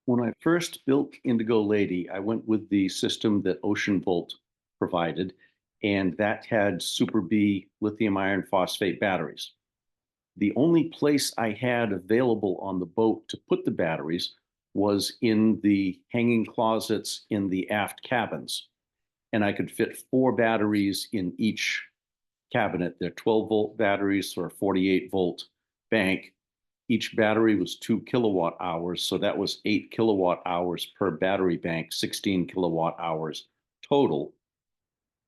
When I first built Indigo Lady, I went with the system that Ocean Volt provided, and that had Super B lithium iron phosphate batteries. The only place I had available on the boat to put the batteries was in the hanging closets in the aft cabins. And I could fit four batteries in each cabinet. They're 12-volt batteries for a 48-volt bank. Each battery was 2 kilowatt hours, so that was 8 kilowatt hours per battery bank, 16 kilowatt hours total.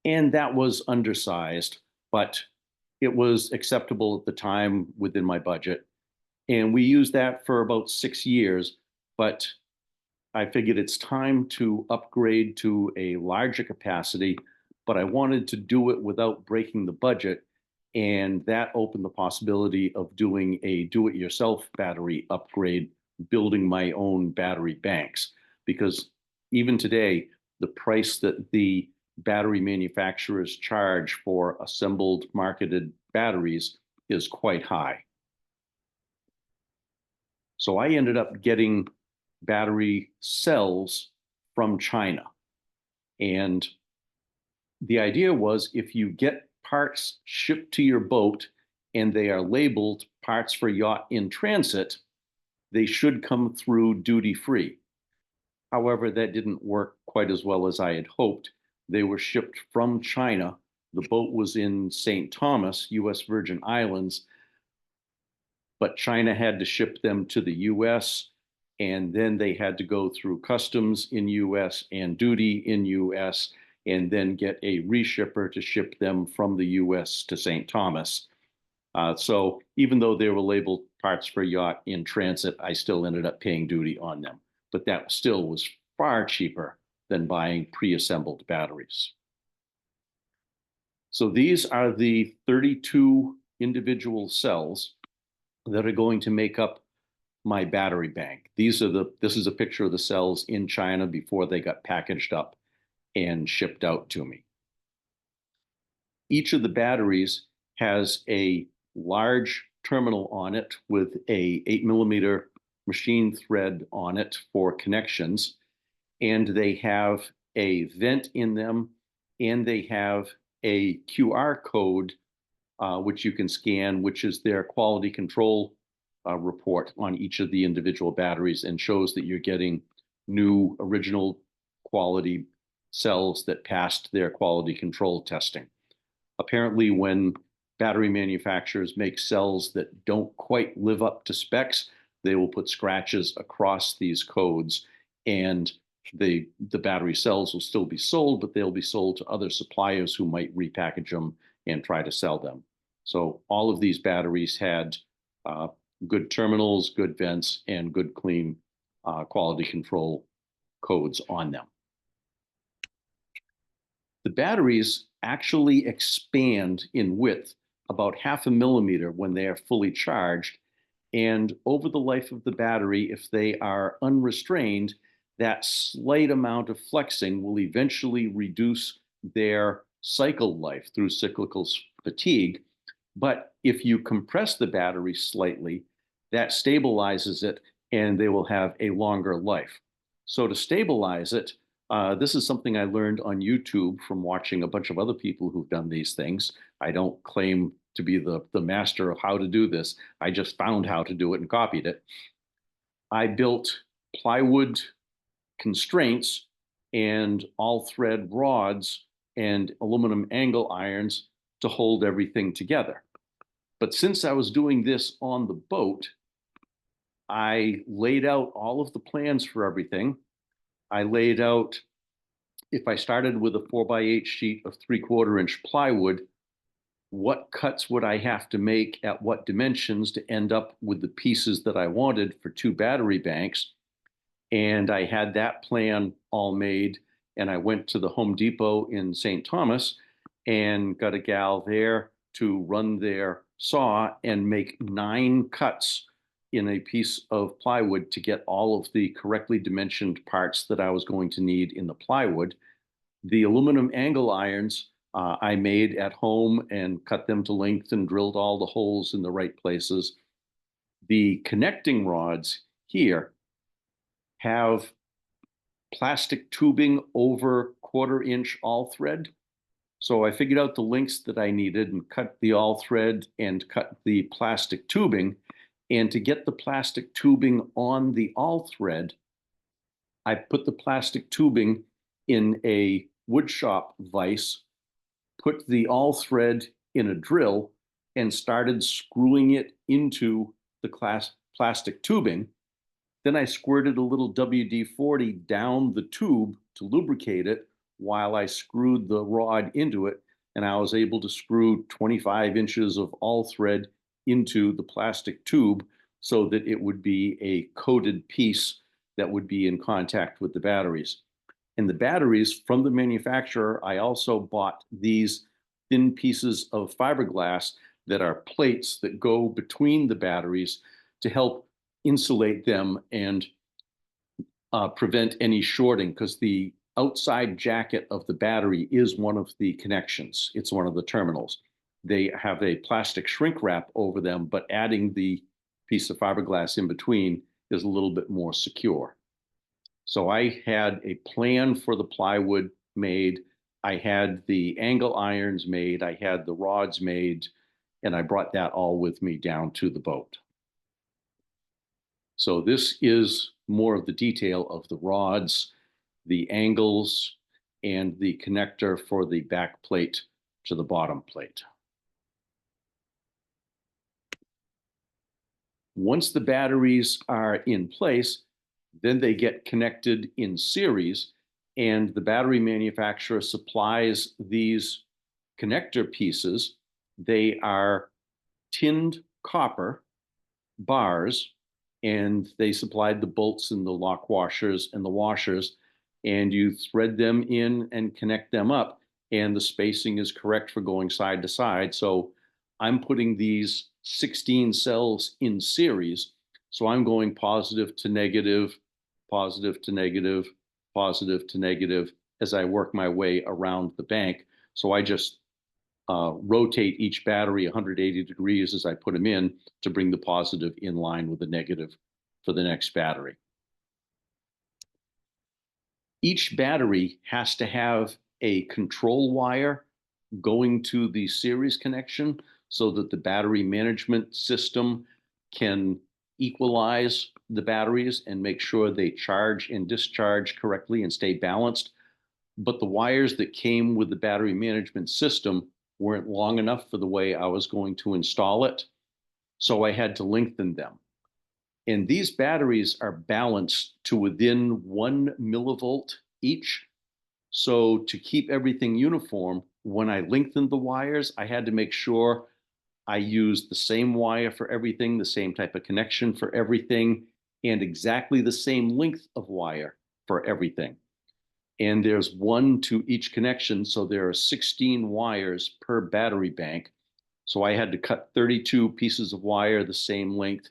And that was undersized, but it was acceptable at the time within my budget. And we used that for about 6 years, but I figured it's time to upgrade to a larger capacity, but I wanted to do it without breaking the budget. And that opened the possibility of doing a do-it-yourself battery upgrade, building my own battery banks. Because even today, the price that the battery manufacturers charge for assembled marketed batteries is quite high. So I ended up getting battery cells from China. And the idea was if you get parts shipped to your boat and they are labeled parts for yacht in transit, they should come through duty free. However, that didn't work quite as well as I had hoped. They were shipped from China. The boat was in St. Thomas, US Virgin Islands, but China had to ship them to the US, and then they had to go through customs in US and duty in US, and then get a reshipper to ship them from the US to St. Thomas. So even though they were labeled parts for yacht in transit, I still ended up paying duty on them. But that still was far cheaper than buying pre-assembled batteries. So these are the 32 individual cells that are going to make up my battery bank. This is a picture of the cells in China before they got packaged up and shipped out to me. Each of the batteries has a large terminal on it with a 8 millimeter machine thread on it for connections. And they have a vent in them, and they have a QR code, which you can scan, which is their quality control report on each of the individual batteries, and shows that you're getting new original quality cells that passed their quality control testing. Apparently, when battery manufacturers make cells that don't quite live up to specs, they will put scratches across these codes, and the battery cells will still be sold, but they'll be sold to other suppliers who might repackage them and try to sell them. So all of these batteries had good terminals, good vents, and good clean quality control codes on them. The batteries actually expand in width about 0.5 millimeter when they are fully charged. And over the life of the battery, if they are unrestrained, that slight amount of flexing will eventually reduce their cycle life through cyclical fatigue. But if you compress the battery slightly, that stabilizes it and they will have a longer life. So to stabilize it, this is something I learned on YouTube from watching a bunch of other people who've done these things. I don't claim to be the master of how to do this. I just found how to do it and copied it. I built plywood constraints and all thread rods and aluminum angle irons to hold everything together. But since I was doing this on the boat, I laid out all of the plans for everything. I laid out, if I started with a 4x8 sheet of 3/4 inch plywood, what cuts would I have to make at what dimensions to end up with the pieces that I wanted for 2 battery banks. And I had that plan all made. And I went to the Home Depot in St. Thomas and got a gal there to run their saw and make 9 cuts in a piece of plywood to get all of the correctly dimensioned parts that I was going to need in the plywood. The aluminum angle irons I made at home and cut them to length and drilled all the holes in the right places. The connecting rods here have plastic tubing over 1/4 inch all thread. So I figured out the lengths that I needed and cut the all thread and cut the plastic tubing. And to get the plastic tubing on the all thread, I put the plastic tubing in a woodshop vise, put the all thread in a drill, and started screwing it into the plastic tubing. Then I squirted a little WD-40 down the tube to lubricate it while I screwed the rod into it. And I was able to screw 25 inches of all thread into the plastic tube so that it would be a coated piece that would be in contact with the batteries. And the batteries from the manufacturer, I also bought these thin pieces of fiberglass that are plates that go between the batteries to help insulate them and prevent any shorting, because the outside jacket of the battery is one of the connections. It's one of the terminals. They have a plastic shrink wrap over them, but adding the piece of fiberglass in between is a little bit more secure. So I had a plan for the plywood made. I had the angle irons made. I had the rods made, and I brought that all with me down to the boat. So this is more of the detail of the rods, the angles, and the connector for the back plate to the bottom plate. Once the batteries are in place, then they get connected in series, and the battery manufacturer supplies these connector pieces. They are tinned copper bars, and they supplied the bolts and the lock washers and the washers, and you thread them in and connect them up, and the spacing is correct for going side to side. So I'm putting these 16 cells in series. So I'm going positive to negative, positive to negative, positive to negative as I work my way around the bank. So I just rotate each battery 180 degrees as I put them in to bring the positive in line with the negative for the next battery. Each battery has to have a control wire going to the series connection so that the battery management system can equalize the batteries and make sure they charge and discharge correctly and stay balanced. But the wires that came with the battery management system weren't long enough for the way I was going to install it, so I had to lengthen them. And these batteries are balanced to within 1 millivolt each. So to keep everything uniform, when I lengthened the wires, I had to make sure I used the same wire for everything, the same type of connection for everything, and exactly the same length of wire for everything. And there's 1 to each connection, so there are 16 wires per battery bank. So I had to cut 32 pieces of wire the same length,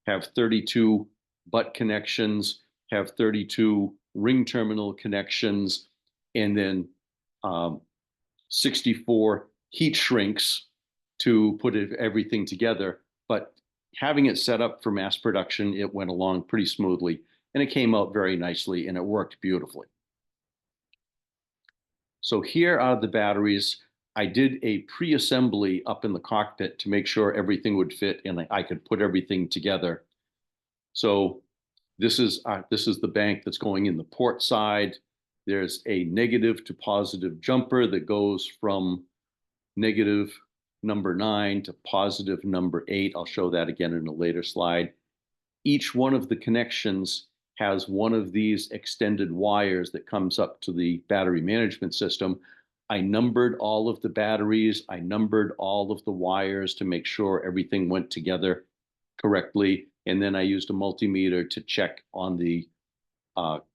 have 32 butt connections, have 32 ring terminal connections, and then 64 heat shrinks to put everything together. But having it set up for mass production, it went along pretty smoothly, and it came out very nicely, and it worked beautifully. So here are the batteries. I did a pre-assembly up in the cockpit to make sure everything would fit and I could put everything together. So this is the bank that's going in the port side. There's a negative to positive jumper that goes from negative number 9 to positive number 8. I'll show that again in a later slide. Each one of the connections has one of these extended wires that comes up to the battery management system. I numbered all of the batteries. I numbered all of the wires to make sure everything went together correctly. And then I used a multimeter to check on the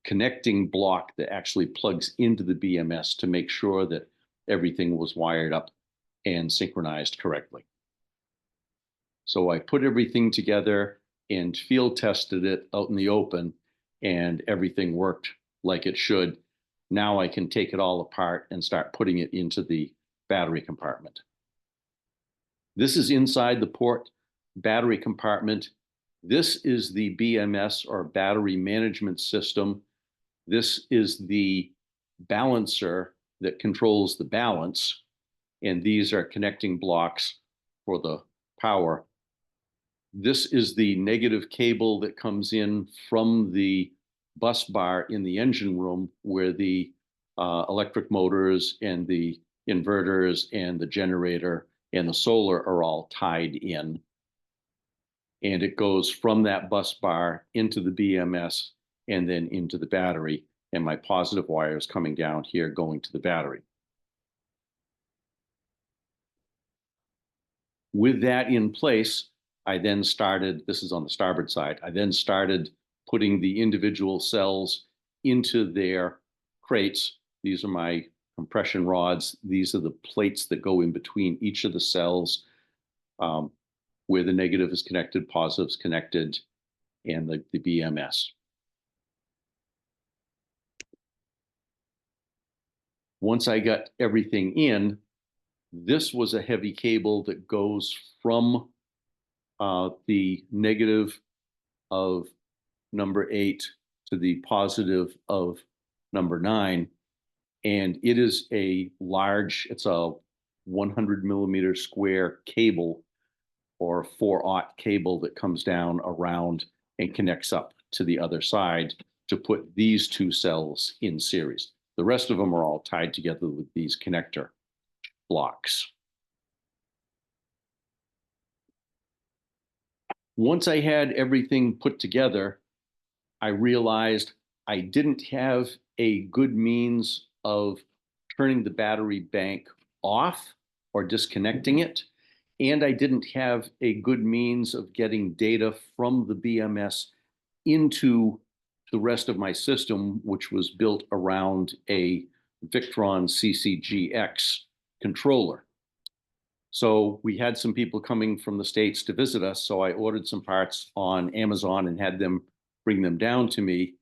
connecting block that actually plugs into the BMS to make sure that everything was wired up and synchronized correctly. So I put everything together and field tested it out in the open, and everything worked like it should. Now I can take it all apart and start putting it into the battery compartment. This is inside the port battery compartment. This is the BMS, or battery management system. This is the balancer that controls the balance, and these are connecting blocks for the power. This is the negative cable that comes in from the bus bar in the engine room, where the electric motors and the inverters and the generator and the solar are all tied in. And it goes from that bus bar into the BMS and then into the battery. And my positive wire is coming down here going to the battery. With that in place, I then started, this is on the starboard side, I then started putting the individual cells into their crates. These are my compression rods. These are the plates that go in between each of the cells, where the negative is connected, positive is connected, and the BMS. Once I got everything in, this was a heavy cable that goes from the negative of number 8 to the positive of number 9. And it is a large, it's a 100 millimeter square cable, or 4/0 cable, that comes down around and connects up to the other side to put these two cells in series. The rest of them are all tied together with these connector blocks. Once I had everything put together, I realized I didn't have a good means of turning the battery bank off or disconnecting it. And I didn't have a good means of getting data from the BMS into the rest of my system, which was built around a Victron CCGX controller. So we had some people coming from the States to visit us. So I ordered some parts on Amazon and had them bring them down to me.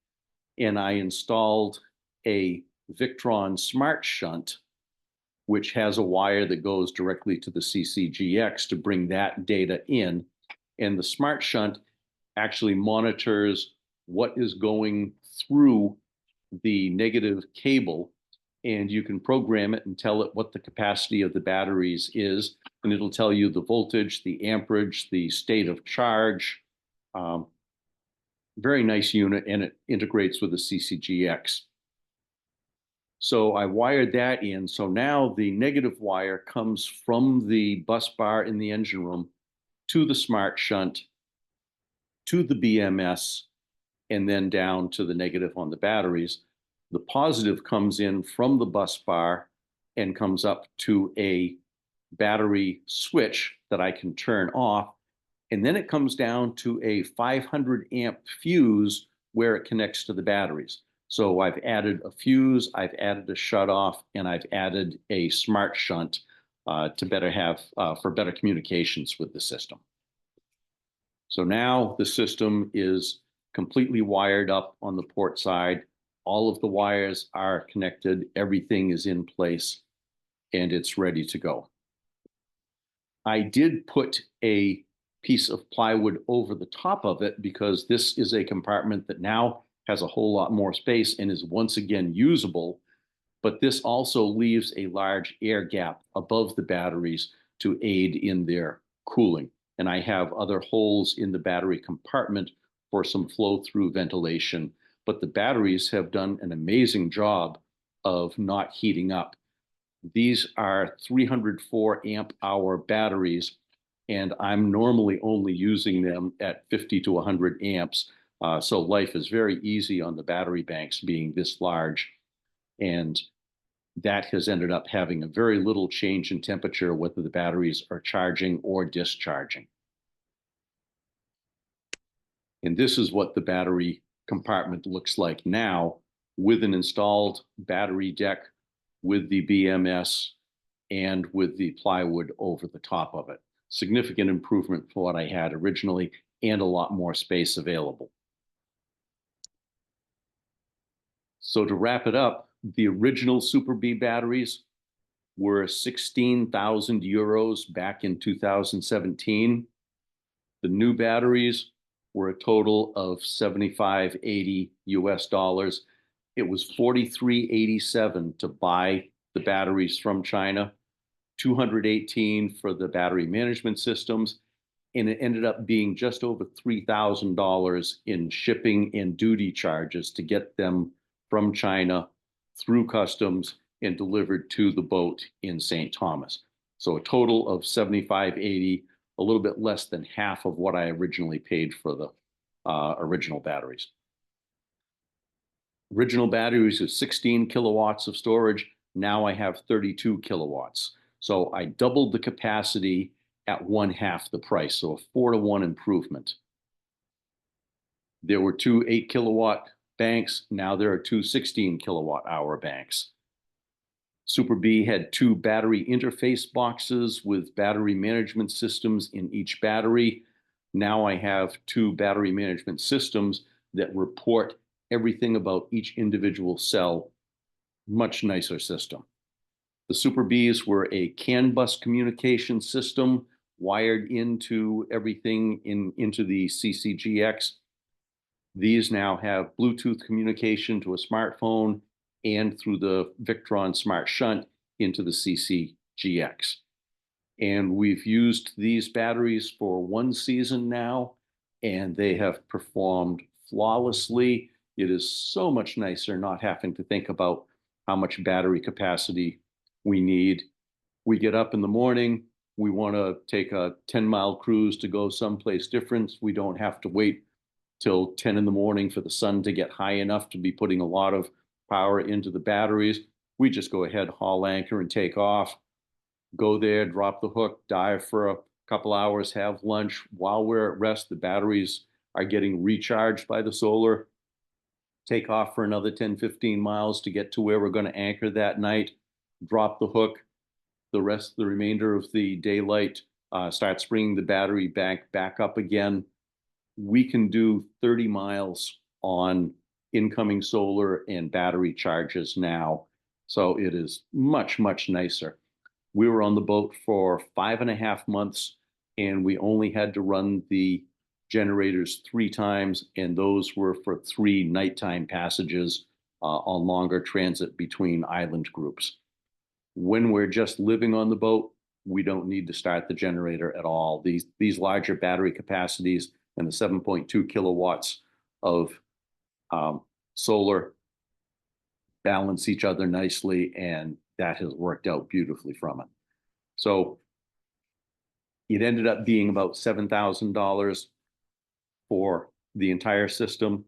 And I installed a Victron Smart Shunt, which has a wire that goes directly to the CCGX to bring that data in. And the Smart Shunt actually monitors what is going through the negative cable, and you can program it and tell it what the capacity of the batteries is, and it'll tell you the voltage, the amperage, the state of charge. Very nice unit, and it integrates with the CCGX. So I wired that in. So now the negative wire comes from the bus bar in the engine room to the Smart Shunt, to the BMS, and then down to the negative on the batteries. The positive comes in from the bus bar and comes up to a battery switch that I can turn off. And then it comes down to a 500 amp fuse where it connects to the batteries. So I've added a fuse, I've added a shutoff, and I've added a Smart Shunt to better have for better communications with the system. So now the system is completely wired up on the port side. All of the wires are connected, everything is in place, and it's ready to go. I did put a piece of plywood over the top of it because this is a compartment that now has a whole lot more space and is once again usable, but this also leaves a large air gap above the batteries to aid in their cooling. And I have other holes in the battery compartment for some flow-through ventilation, but the batteries have done an amazing job of not heating up. These are 304 amp hour batteries, and I'm normally only using them at 50 to 100 amps. So life is very easy on the battery banks being this large. And that has ended up having a very little change in temperature, whether the batteries are charging or discharging. And this is what the battery compartment looks like now, with an installed battery deck, with the BMS, and with the plywood over the top of it. Significant improvement for what I had originally, and a lot more space available. So to wrap it up, the original Super B batteries were 16,000 euros back in 2017. The new batteries were a total of 75.80 US dollars. It was 43.87 to buy the batteries from China, 218 for the battery management systems, and it ended up being just over $3,000 in shipping and duty charges to get them from China through customs and delivered to the boat in St. Thomas. So a total of 75.80, a little bit less than half of what I originally paid for the original batteries. Original batteries is 16 kilowatts of storage. Now I have 32 kilowatts. So I doubled the capacity at 1/2 the price, so a 4-to-1 improvement. There were two 8 kilowatt banks. Now there are two 16 kilowatt hour banks. Super B had two battery interface boxes with battery management systems in each battery. Now I have two battery management systems that report everything about each individual cell. Much nicer system. The Super Bs were a CAN bus communication system wired into everything into the CCGX. These now have Bluetooth communication to a smartphone and through the Victron Smart Shunt into the CCGX. And we've used these batteries for 1 season now, and they have performed flawlessly. It is so much nicer not having to think about how much battery capacity we need. We get up in the morning, we want to take a 10-mile cruise to go someplace different. We don't have to wait till 10 in the morning for the sun to get high enough to be putting a lot of power into the batteries. We just go ahead, haul anchor, and take off. Go there, drop the hook, dive for a couple hours, have lunch. While we're at rest, the batteries are getting recharged by the solar. Take off for another 10, 15 miles to get to where we're going to anchor that night. Drop the hook. The remainder of the daylight, start bringing the battery back up again. We can do 30 miles on incoming solar and battery charges now. So it is much, much nicer. We were on the boat for 5.5 months, and we only had to run the generators 3 times, and those were for 3 nighttime passages on longer transit between island groups. When we're just living on the boat, we don't need to start the generator at all. These larger battery capacities and the 7.2 kilowatts of solar balance each other nicely, and that has worked out beautifully from it. So it ended up being about $7,000 for the entire system.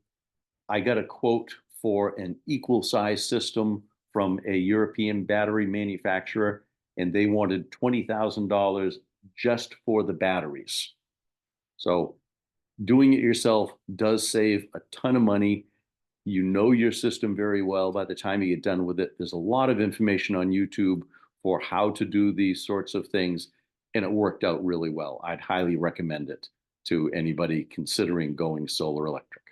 I got a quote for an equal size system from a European battery manufacturer, and they wanted $20,000 just for the batteries. So doing it yourself does save a ton of money. You know your system very well by the time you get done with it. There's a lot of information on YouTube for how to do these sorts of things, and it worked out really well. I'd highly recommend it to anybody considering going solar electric.